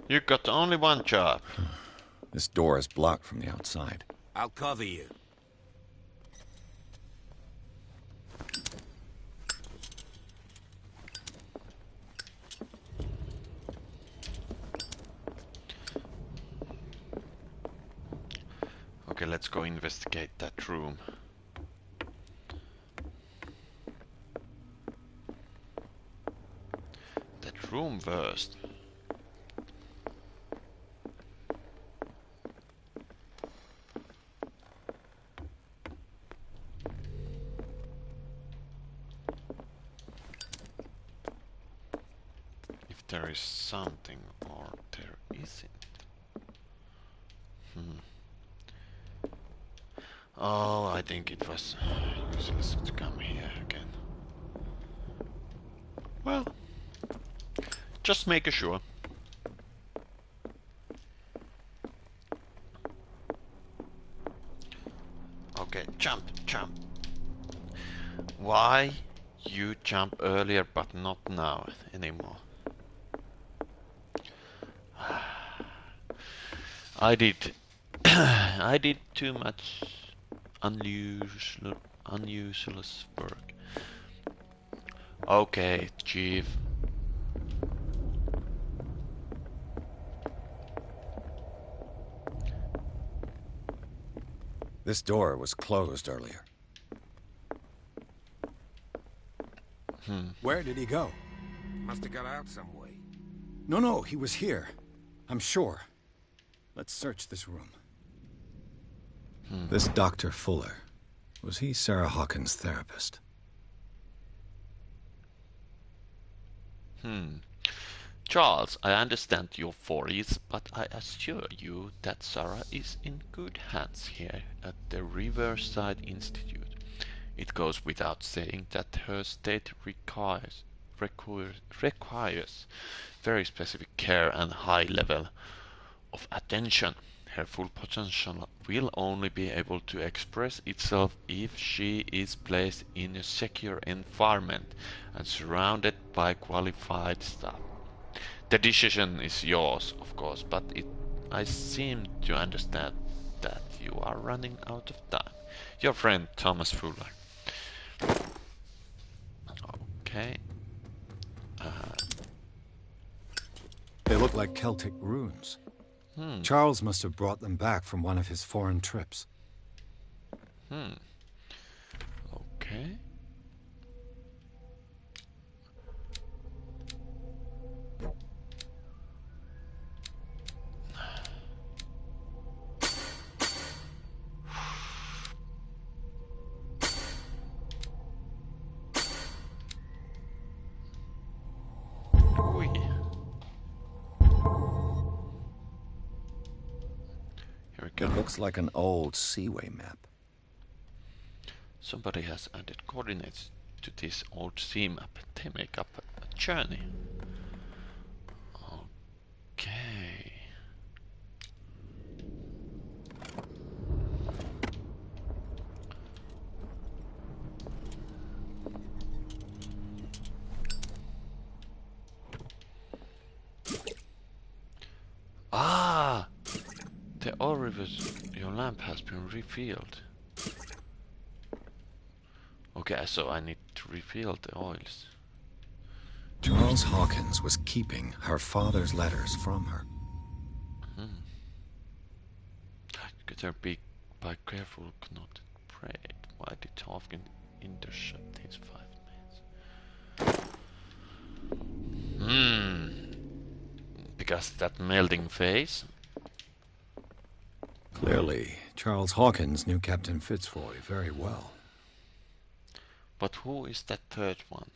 You got only one job. This door is blocked from the outside. I'll cover you. Okay, let's go investigate that room. That room first. there is something or there isn't. Oh, I think it was useless to come here again. Well, just make sure. Okay, jump. Why you jump earlier but not now anymore? I did I did too much unuseless work. Okay, Chief. This door was closed earlier. Where did he go? Must have got out some way. No, he was here. I'm sure. Let's search this room. This Dr. Fuller, was he Sarah Hawkins' therapist? Charles, I understand your worries, but I assure you that Sarah is in good hands here at the Riverside Institute. It goes without saying that her state requires very specific care and high level of attention. Her full potential will only be able to express itself if she is placed in a secure environment and surrounded by qualified staff. The decision is yours, of course, but I seem to understand that you are running out of time. Your friend Thomas Fuller. Okay. They look like Celtic runes. Charles must have brought them back from one of his foreign trips. Okay. It looks like an old seaway map. Somebody has added coordinates to this old sea map. They make up a journey. Okay. Ah! The orifice, your lamp has been refilled. Okay, so I need to refill the oils. Charles Hawkins was keeping her father's letters from her. Could be by careful not prayed. Why did Hawkins intercept his 5 minutes? Because that melting face. Clearly, Charles Hawkins knew Captain Fitzroy very well. But who is that third one?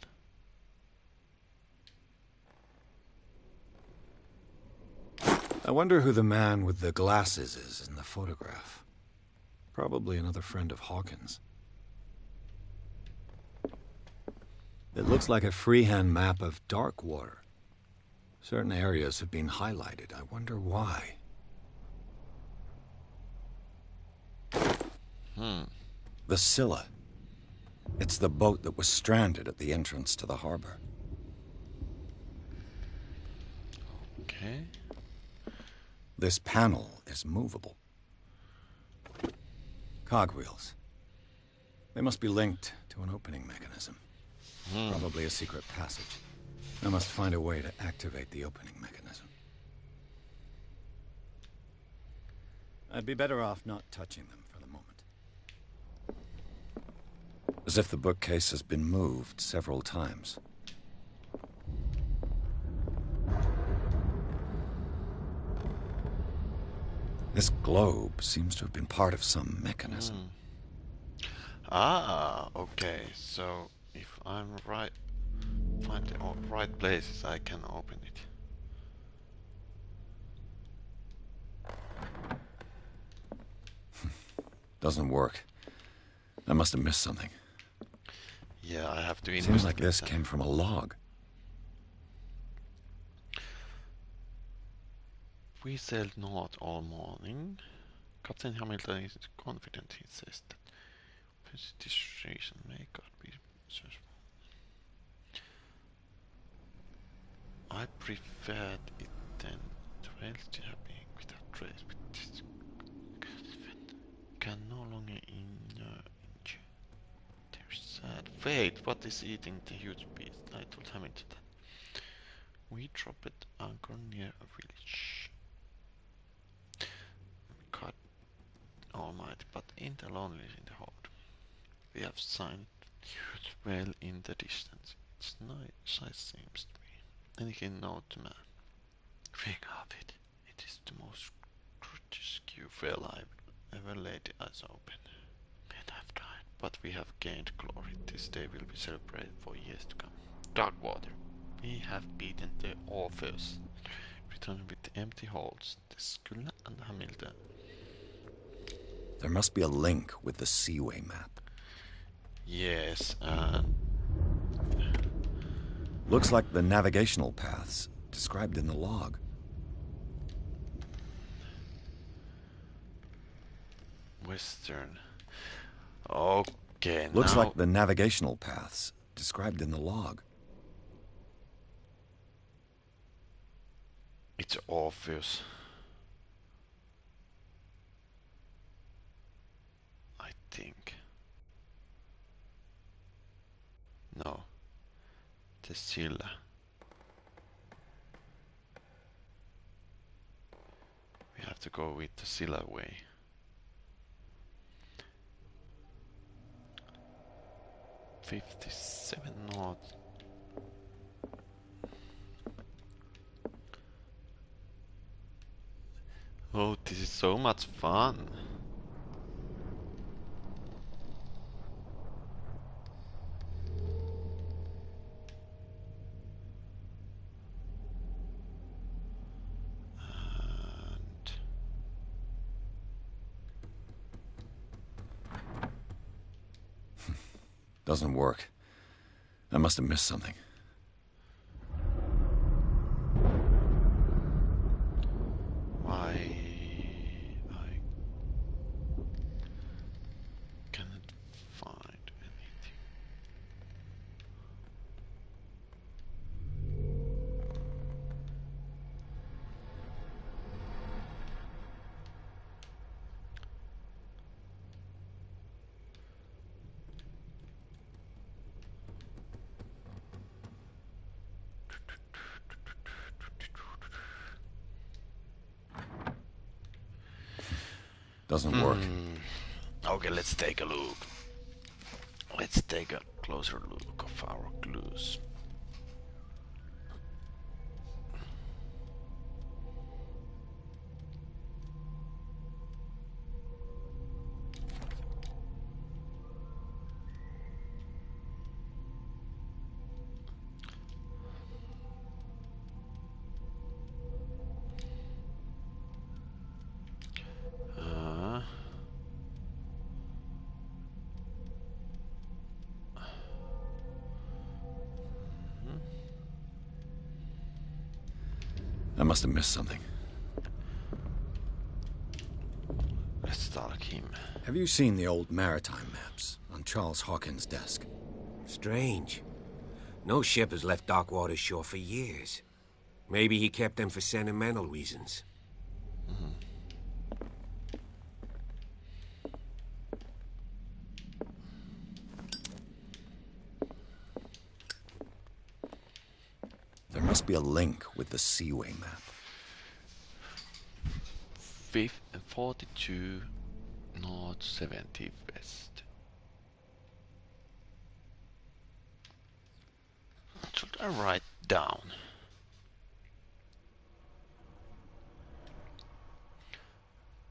I wonder who the man with the glasses is in the photograph. Probably another friend of Hawkins. It looks like a freehand map of Darkwater. Certain areas have been highlighted. I wonder why. The Scylla. It's the boat that was stranded at the entrance to the harbor. Okay. This panel is movable. Cogwheels. They must be linked to an opening mechanism. Probably a secret passage. I must find a way to activate the opening mechanism. I'd be better off not touching them for the moment. As if the bookcase has been moved several times. This globe seems to have been part of some mechanism. Ah, okay. So if I'm right, find the right places I can open it. Doesn't work. I must have missed something. Yeah, I have to investigate. Seems like this came from a log. We sailed north all morning. Captain Hamilton is confident, he says that precipitation may not be successful. I preferred it than trails to happening without trace, but this can no longer injure. There's sad fate. What is eating the huge beast? I told Hamilton that. We dropped anchor near a village. God Almighty, but ain't alone in the heart. We have signed huge whale in the distance. Its size seems to be anything known to man. Think of it. It is the most grotesque whale I've ever laid eyes open. And I've tried, but we have gained glory. This day will be celebrated for years to come. Dark water. We have beaten the Orpheus. Return with empty holds. The Skulla and Hamilton. There must be a link with the Seaway map. Yes, Looks like the navigational paths described in the log. Western. Okay, Looks now like the navigational paths described in the log. it's obvious. I think. No. The Silla. We have to go with the Silla way. $57 knots. Oh, this is so much fun. And Doesn't work. I must have missed something. why I cannot find anything. Doesn't work. Okay, let's take a look. Let's take a closer look of our clues. I must have missed something. Let's talk him. Have you seen the old maritime maps on Charles Hawkins' desk? Strange. No ship has left Darkwater shore for years. Maybe he kept them for sentimental reasons. There must be a link with the Seaway map. 42 north, 70 west. What should I write down?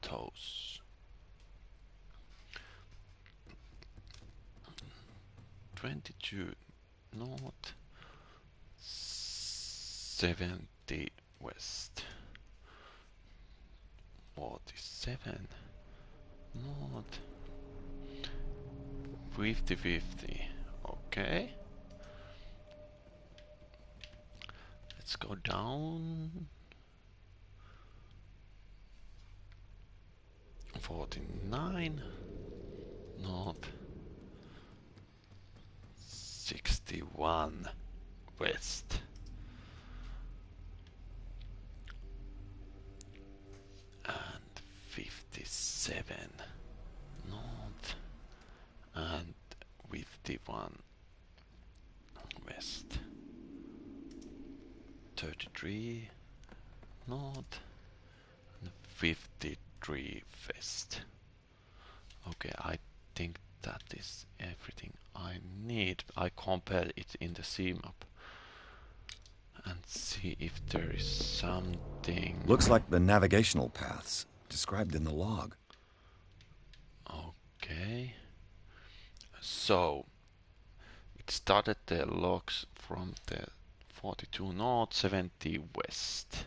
Toes. 22 north, 70 west. 47 north. 50-50. Okay. Let's go down. 49 north. 61 west. And 57 north. And 51 west. 33 north. And 53 west. Okay, I think that is everything I need. I compare it in the C map and see if there is something. Looks like the navigational paths described in the log. Okay. So it started the logs from the 42 north, 70 west.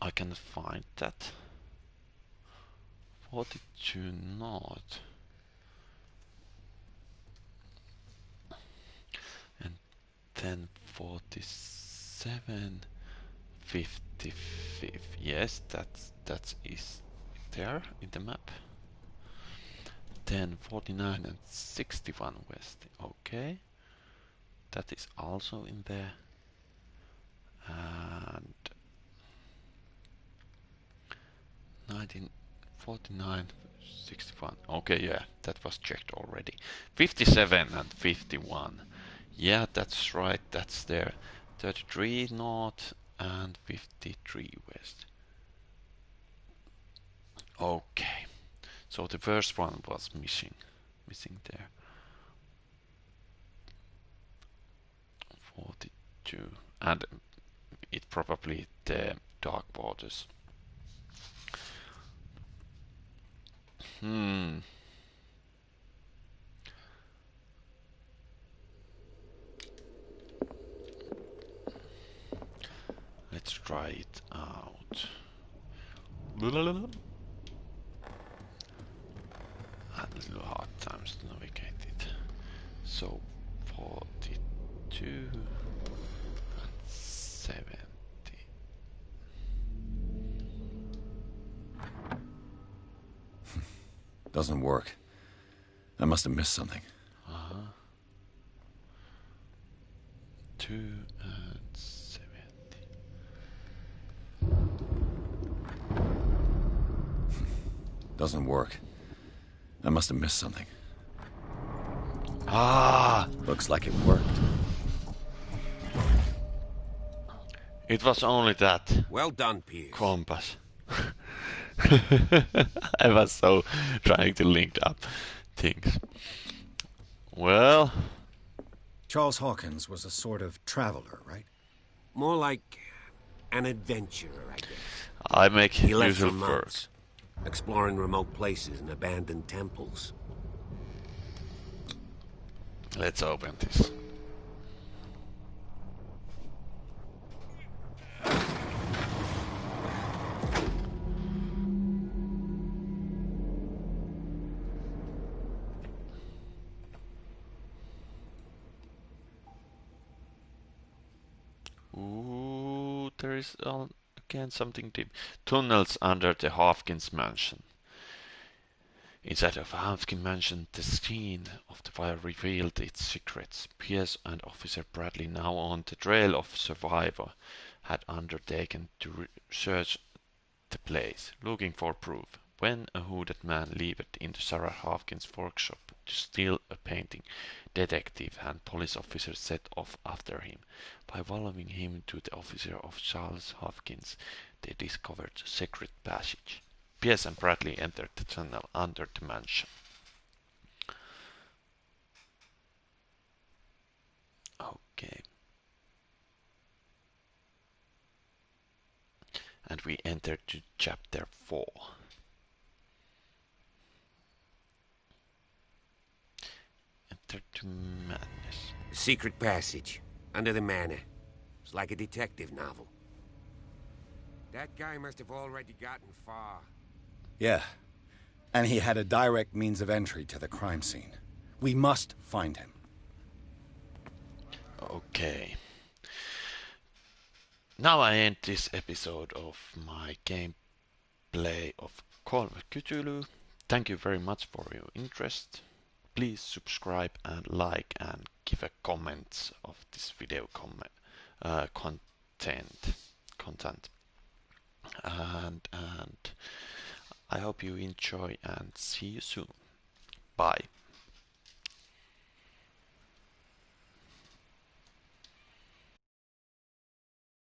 I can find that. 42 north. And then 47, 55. Yes, that is there in the map. Then 49 and 61 west. Okay. That is also in there. And 1949, 61. Okay, yeah, that was checked already. 57 and 51. Yeah, that's right, that's there. 33 north and 53 west. Okay, so the first one was missing there. 42, and it probably the dark waters. Let's try it out. Had a little hard times to navigate it. So 42 and 70. Doesn't work. I must have missed something. 2 and 70. Doesn't work. I must have missed something. Ah! Looks like it worked. It was only that Well done, Pierce. compass. I was so trying to link up things. Well, Charles Hawkins was a sort of traveler, right? More like an adventurer, I guess. I make He left usual for work. months, exploring remote places and abandoned temples. Let's open this. Ooh, there is again something deep. Tunnels under the Hopkins mansion. Inside of Hopkins mansion, the scene of the fire revealed its secrets. Pierce and Officer Bradley, now on the trail of survivor, had undertaken to search the place, looking for proof. When a hooded man leaped into Sarah Hopkins' workshop to steal a painting, detective and police officers set off after him. By following him to the office of Charles Hopkins, they discovered a secret passage. Pierce and Bradley entered the tunnel under the mansion. Okay. And we entered to chapter 4. Method to Madness. Secret passage, under the manor. It's like a detective novel. That guy must have already gotten far. Yeah. And he had a direct means of entry to the crime scene. We must find him. Okay. Now I end this episode of my gameplay of Call of Cthulhu. Thank you very much for your interest. Please subscribe and like and give a comment of this video content. And I hope you enjoy and see you soon. Bye.